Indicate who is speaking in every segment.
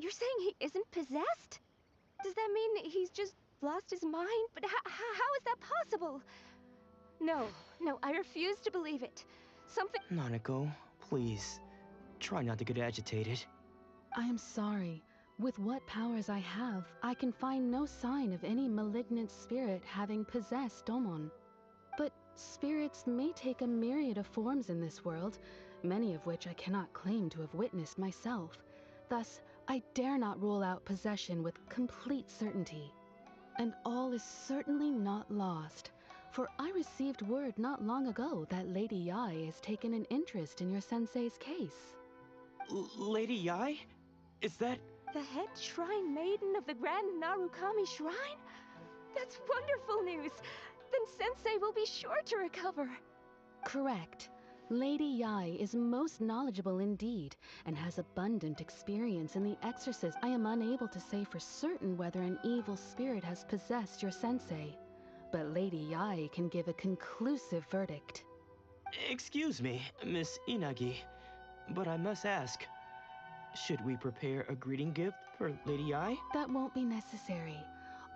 Speaker 1: You're saying he isn't possessed? Does that mean he's just lost his mind? But how is that possible? No, no, I refuse to believe it. Something...
Speaker 2: Nanako, please, try not to get agitated.
Speaker 3: I am sorry. With what powers I have, I can find no sign of any malignant spirit having possessed Domon. But spirits may take a myriad of forms in this world, many of which I cannot claim to have witnessed myself. Thus, I dare not rule out possession with complete certainty. And all is certainly not lost, for I received word not long ago that Lady Yae has taken an interest in your sensei's case.
Speaker 2: Lady Yae? Is that...
Speaker 1: the head shrine maiden of the Grand Narukami Shrine? That's wonderful news! Then Sensei will be sure to recover.
Speaker 3: Correct. Lady Yae is most knowledgeable indeed, and has abundant experience in the exorcism. I am unable to say for certain whether an evil spirit has possessed your sensei, but Lady Yae can give a conclusive verdict.
Speaker 2: Excuse me, Miss Inagi, but I must ask, should we prepare a greeting gift for Lady Yae?
Speaker 3: That won't be necessary.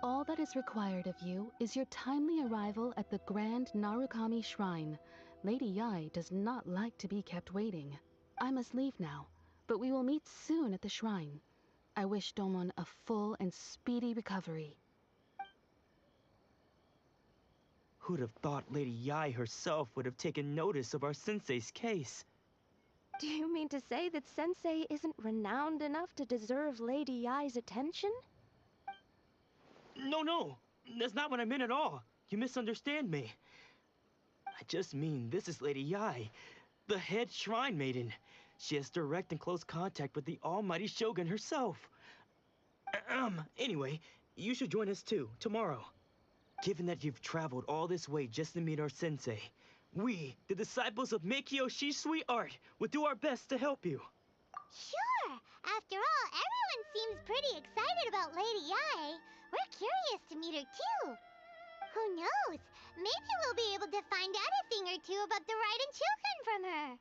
Speaker 3: All that is required of you is your timely arrival at the Grand Narukami Shrine. Lady Yae does not like to be kept waiting. I must leave now, but we will meet soon at the shrine. I wish Domon a full and speedy recovery.
Speaker 2: Who'd have thought Lady Yae herself would have taken notice of our sensei's case?
Speaker 1: Do you mean to say that Sensei isn't renowned enough to deserve Lady Yae's attention?
Speaker 2: No, that's not what I meant at all. You misunderstand me. I just mean this is Lady Yae, the head shrine maiden. She has direct and close contact with the almighty Shogun herself. Anyway, you should join us too, tomorrow. Given that you've traveled all this way just to meet our sensei, we, the disciples of Meikyo Shisui Art, will do our best to help you.
Speaker 4: Sure! After all, everyone seems pretty excited about Lady Yae. We're curious to meet her too. Who knows? Maybe we'll be able to find out a thing or two about the Raiden children from her.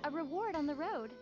Speaker 1: A reward on the road.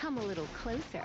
Speaker 1: Come a little closer.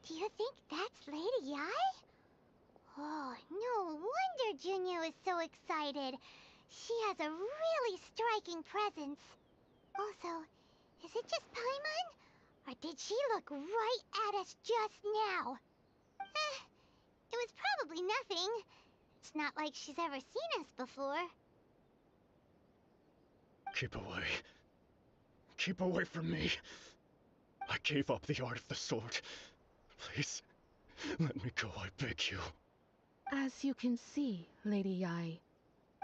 Speaker 4: Do you think that's Lady Yai? Oh, no wonder Junyo is so excited. She has a really striking presence. Also, is it just Paimon? Or did she look right at us just now? It was probably nothing. It's not like she's ever seen us before.
Speaker 5: Keep away. Keep away from me. I gave up the art of the sword. Please, let me go, I beg you.
Speaker 3: As you can see, Lady Yai,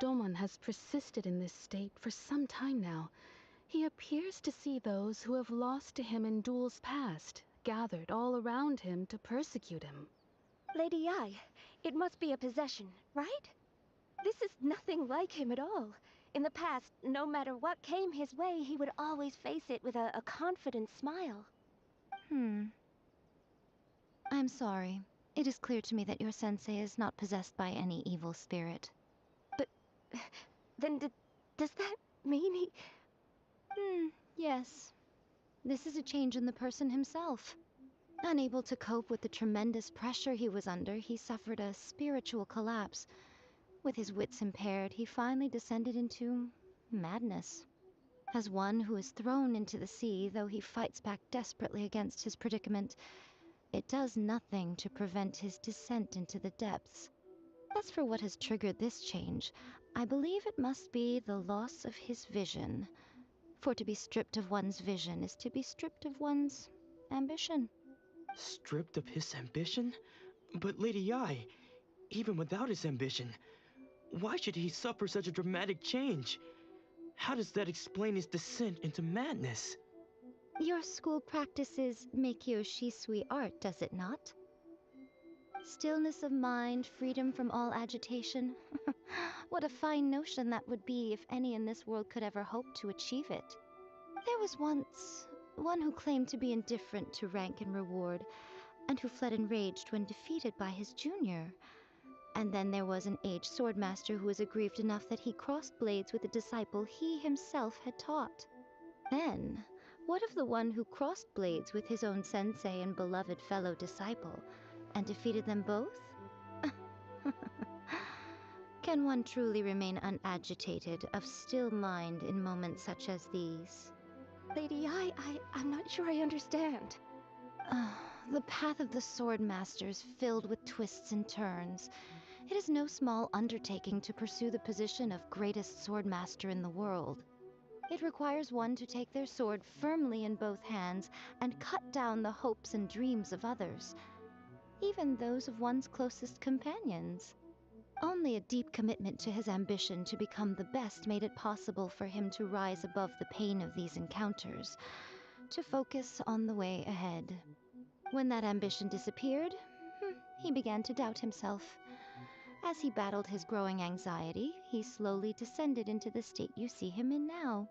Speaker 3: Domon has persisted in this state for some time now. He appears to see those who have lost to him in duels past, gathered all around him to persecute him.
Speaker 1: Lady Yai, it must be a possession, right? This is nothing like him at all. In the past, no matter what came his way, he would always face it with a confident smile.
Speaker 6: I'm sorry. It is clear to me that your sensei is not possessed by any evil spirit.
Speaker 1: But then does that mean he...
Speaker 6: Yes. This is a change in the person himself. Unable to cope with the tremendous pressure he was under, he suffered a spiritual collapse. With his wits impaired, he finally descended into madness. As one who is thrown into the sea, though he fights back desperately against his predicament, it does nothing to prevent his descent into the depths. As for what has triggered this change, I believe it must be the loss of his vision. For to be stripped of one's vision is to be stripped of one's ambition.
Speaker 2: Stripped of his ambition? But Lady Yai, even without his ambition, why should he suffer such a dramatic change? How does that explain his descent into madness?
Speaker 6: Your school practices Meikyo Shisui art, does it not? Stillness of mind, freedom from all agitation. What a fine notion that would be if any in this world could ever hope to achieve it. There was once one who claimed to be indifferent to rank and reward, and who fled enraged when defeated by his junior. And then there was an aged swordmaster who was aggrieved enough that he crossed blades with a disciple he himself had taught. Then, what of the one who crossed blades with his own sensei and beloved fellow disciple, and defeated them both? Can one truly remain unagitated, of still mind in moments such as these?
Speaker 1: Lady Yai, I'm not sure I understand.
Speaker 6: The path of the sword master is filled with twists and turns. It is no small undertaking to pursue the position of greatest sword master in the world. It requires one to take their sword firmly in both hands and cut down the hopes and dreams of others, even those of one's closest companions. Only a deep commitment to his ambition to become the best made it possible for him to rise above the pain of these encounters, to focus on the way ahead. When that ambition disappeared, he began to doubt himself. As he battled his growing anxiety, he slowly descended into the state you see him in now.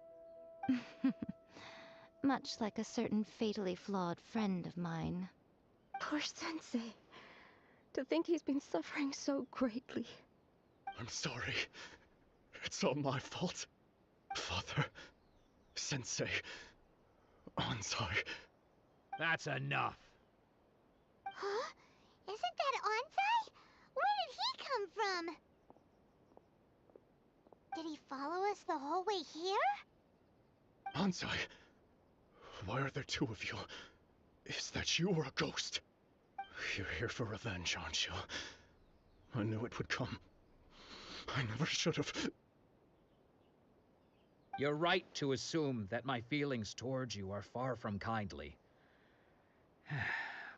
Speaker 6: Much like a certain fatally flawed friend of mine.
Speaker 1: Poor Sensei. To think he's been suffering so greatly.
Speaker 5: I'm sorry. It's all my fault. Father, Sensei, Onsai.
Speaker 7: That's enough.
Speaker 4: Huh? Isn't that Onsai? Where did he come from? Did he follow us the whole way here?
Speaker 5: Onsai, why are there two of you? Is that you or a ghost? You're here for revenge, aren't you? I knew it would come. I never should have.
Speaker 7: You're right to assume that my feelings towards you are far from kindly.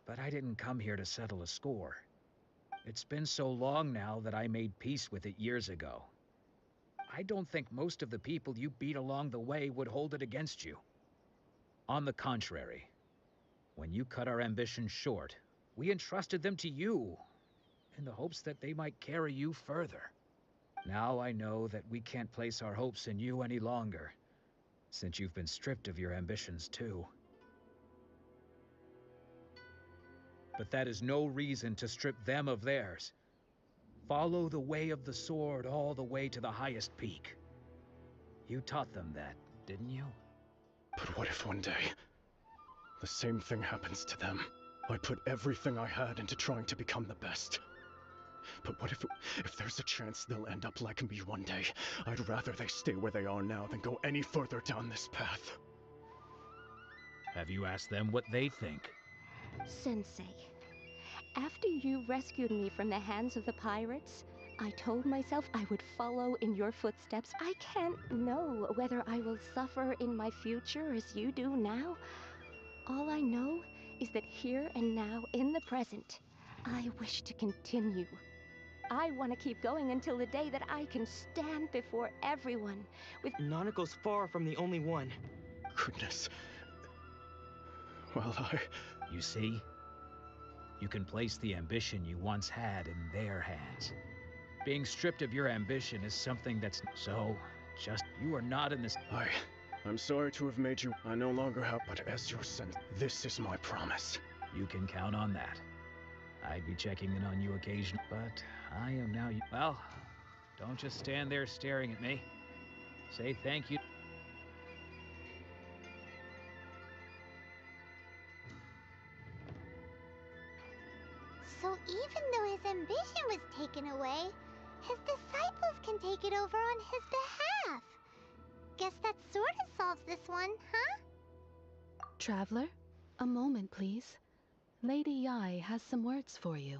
Speaker 7: But I didn't come here to settle a score. It's been so long now that I made peace with it years ago. I don't think most of the people you beat along the way would hold it against you. On the contrary, when you cut our ambitions short, we entrusted them to you, in the hopes that they might carry you further. Now I know that we can't place our hopes in you any longer, since you've been stripped of your ambitions too. But that is no reason to strip them of theirs. Follow the way of the sword all the way to the highest peak. You taught them that, didn't you?
Speaker 5: But what if one day, the same thing happens to them? I put everything I had into trying to become the best. But what if there's a chance they'll end up like me one day? I'd rather they stay where they are now than go any further down this path.
Speaker 7: Have you asked them what they think?
Speaker 1: Sensei, after you rescued me from the hands of the pirates, I told myself I would follow in your footsteps. I can't know whether I will suffer in my future as you do now. All I know is that here and now, in the present, I wish to continue. I want to keep going until the day that I can stand before everyone with...
Speaker 2: Nanako's far from the only one.
Speaker 5: Goodness. Well,
Speaker 7: You see? You can place the ambition you once had in their hands. Being stripped of your ambition is something that's... So, just... You are not in this...
Speaker 5: I'm sorry to have made you... I no longer have, but as your son, this is my promise.
Speaker 7: You can count on that. I'd be checking in on you occasionally, but I am now... Well, don't just stand there staring at me. Say thank you.
Speaker 4: So even though his ambition was taken away, his disciples can take it over on his behalf. Guess that sort of solves this one, huh?
Speaker 3: Traveler, a moment, please. Lady Yai has some words for you.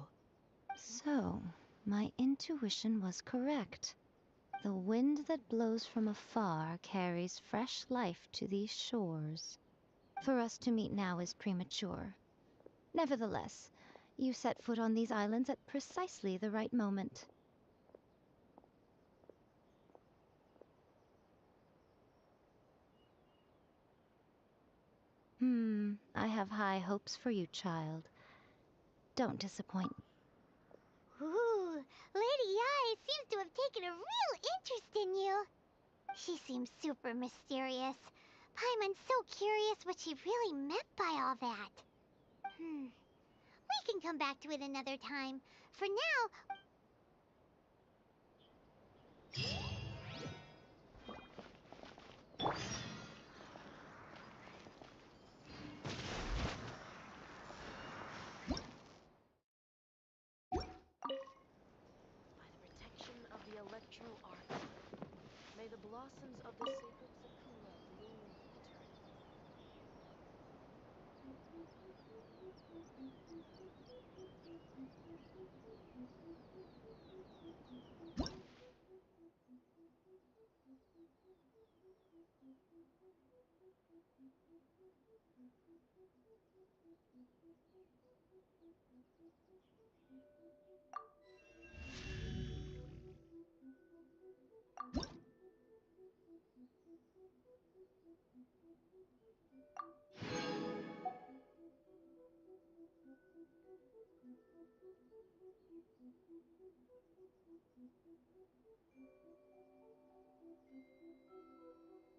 Speaker 6: So, my intuition was correct. The wind that blows from afar carries fresh life to these shores. For us to meet now is premature. Nevertheless, you set foot on these islands at precisely the right moment. I have high hopes for you, child. Don't disappoint me.
Speaker 4: Ooh, Lady Yai seems to have taken a real interest in you. She seems super mysterious. Paimon's so curious what she really meant by all that. We can come back to it another time. For now...
Speaker 8: By the protection of the Electro Arc, may the blossoms of the sacred Sakura bloom eternally.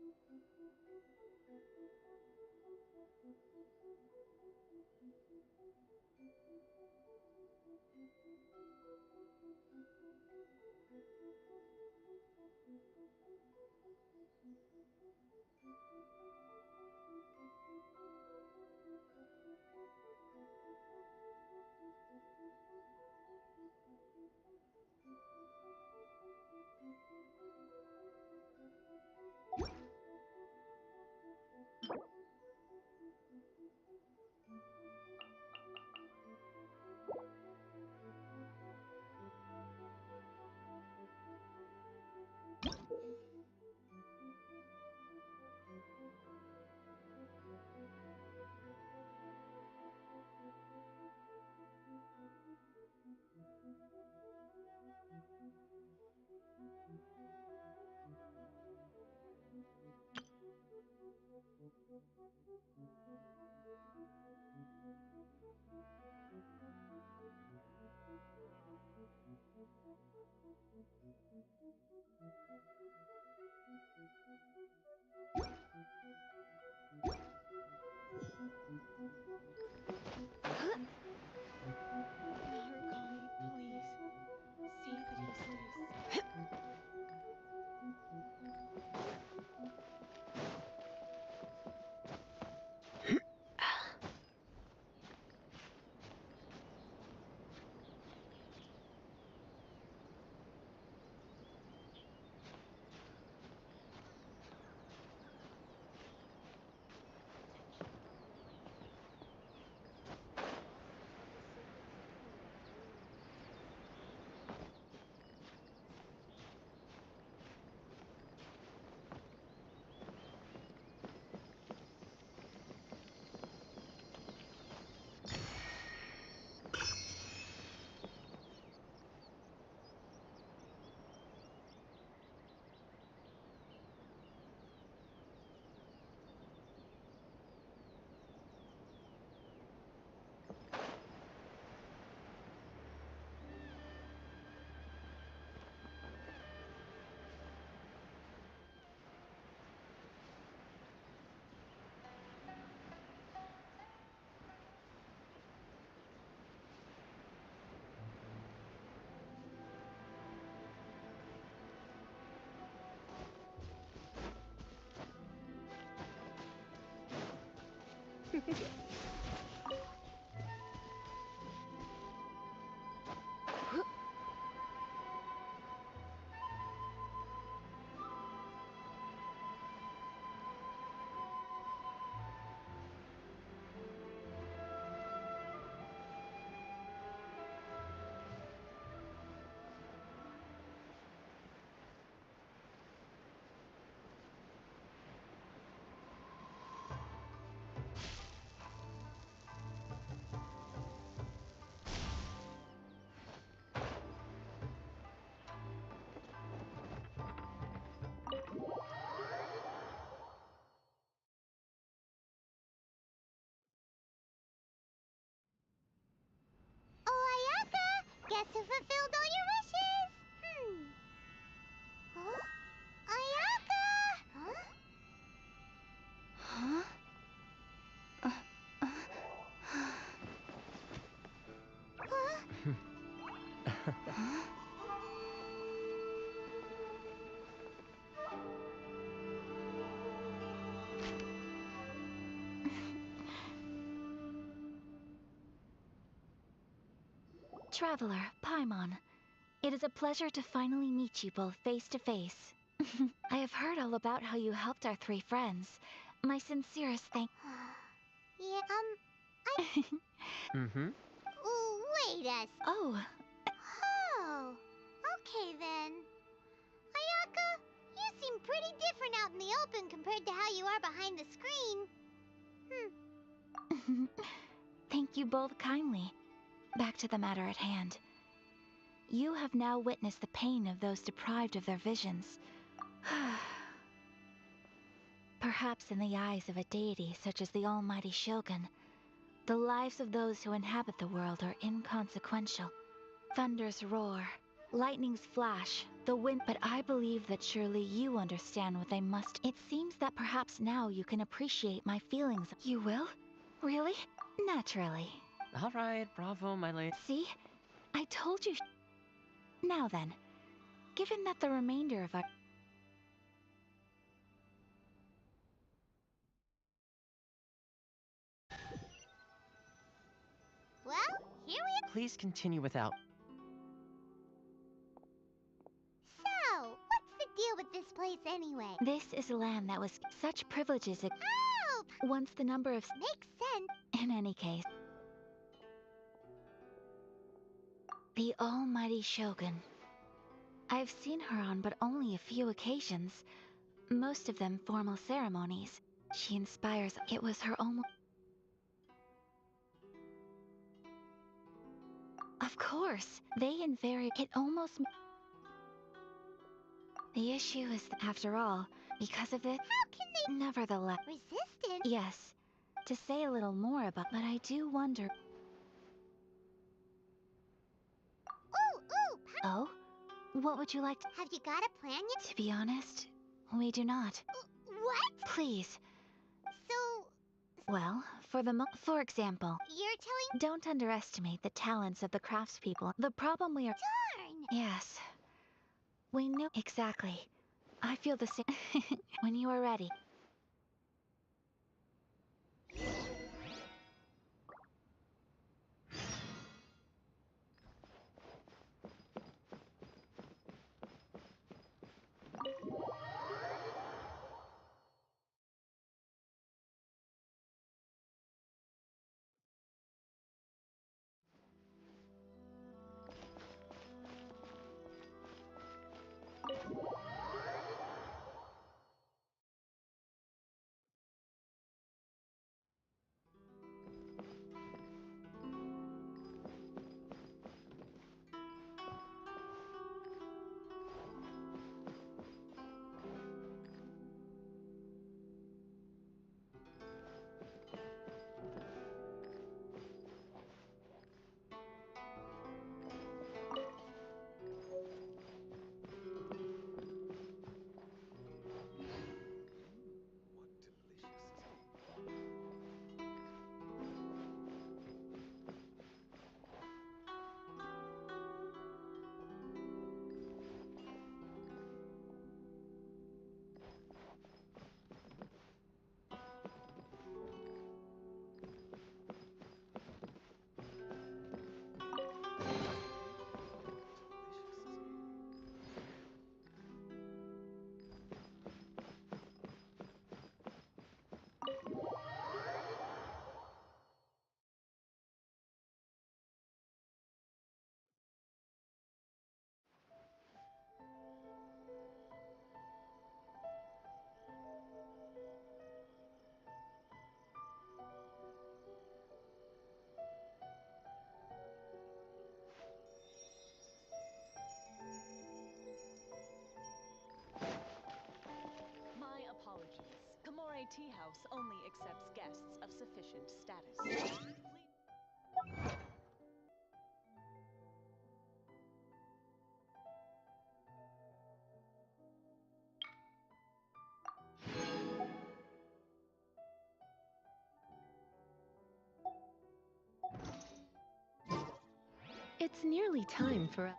Speaker 3: Narukami, please. See that he stays safe.
Speaker 4: Oh, Ayaka! Guess who fulfilled all your wishes? Huh? Ayaka! Huh? Huh?
Speaker 1: Traveler, Paimon, it is a pleasure to finally meet you both face to face. I have heard all about how you helped our three friends. My sincerest thank.
Speaker 4: Yeah,
Speaker 5: Mm-hmm.
Speaker 4: wait a
Speaker 1: Oh,
Speaker 4: Oh, okay then. Ayaka, you seem pretty different out in the open compared to how you are behind the screen.
Speaker 1: thank you both kindly. Back to the matter at hand. You have now witnessed the pain of those deprived of their visions. Perhaps in the eyes of a deity such as the almighty Shogun, the lives of those who inhabit the world are inconsequential. Thunders roar, lightnings flash,
Speaker 9: The wind, but I believe that surely you understand what I must. It seems that perhaps now you can appreciate my feelings. You will? Really? Naturally.
Speaker 10: All right, bravo, my lady.
Speaker 9: See? I told you. Now then, given that the remainder of our...
Speaker 4: Well, here we are.
Speaker 10: Please continue without.
Speaker 4: So, what's the deal with this place anyway?
Speaker 9: This is land that was such privileges.
Speaker 4: Oh,
Speaker 9: Once the number of...
Speaker 4: makes sense.
Speaker 9: In any case... The almighty Shogun. I've seen her on but only a few occasions. Most of them formal ceremonies. She inspires... It was her almost... Of course, they invariably... It almost... The issue is, after all, because of this...
Speaker 4: How can they...
Speaker 9: Nevertheless...
Speaker 4: Resistant?
Speaker 9: Yes. To say a little more about... But I do wonder...
Speaker 4: Ooh,
Speaker 9: Oh? What would you like to...
Speaker 4: have you got a plan yet?
Speaker 9: To be honest, we do not.
Speaker 4: What?
Speaker 9: Please.
Speaker 4: So,
Speaker 9: Well, for example,
Speaker 4: you're telling...
Speaker 9: don't underestimate the talents of the craftspeople. The problem we are...
Speaker 4: Darn!
Speaker 9: Yes. We knew... Exactly. I feel the same... When you are ready.
Speaker 8: My apologies. Kamore Tea House only accepts guests of sufficient status. Please...
Speaker 3: It's nearly time for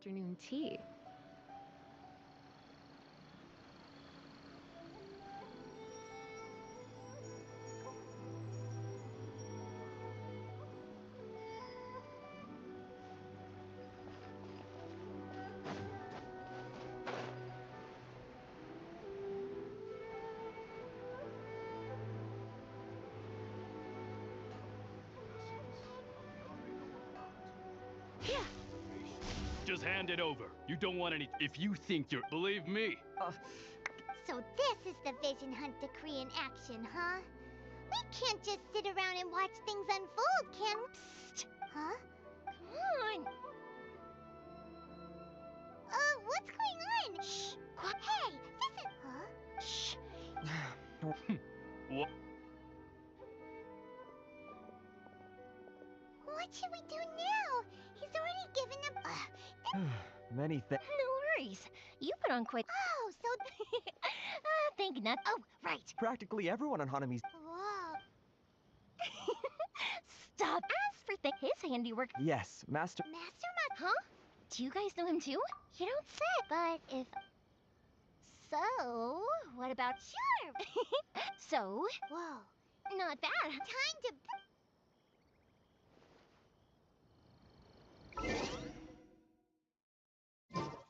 Speaker 3: afternoon tea.
Speaker 11: Just hand it over. You don't want any... If you think you're... Believe me.
Speaker 4: So this is the vision hunt decree in action, huh? We can't just sit around and watch things unfold, can we? Psst. Huh? Come on. What's going on? Shh. Hey, this is... Huh?
Speaker 11: What?
Speaker 4: what should we do now? He's already given up.
Speaker 12: Many things.
Speaker 1: No worries. You put on quite.
Speaker 4: Oh, so.
Speaker 1: Think not. Oh, right.
Speaker 12: Practically everyone on Hanami's.
Speaker 4: Whoa.
Speaker 1: Stop. As for his handiwork.
Speaker 12: Yes, Master.
Speaker 4: Master
Speaker 1: Huh? Do you guys know him too?
Speaker 4: You don't say, but if. So, what about. Sure!
Speaker 1: So,
Speaker 4: Whoa.
Speaker 1: not bad.
Speaker 4: Time to.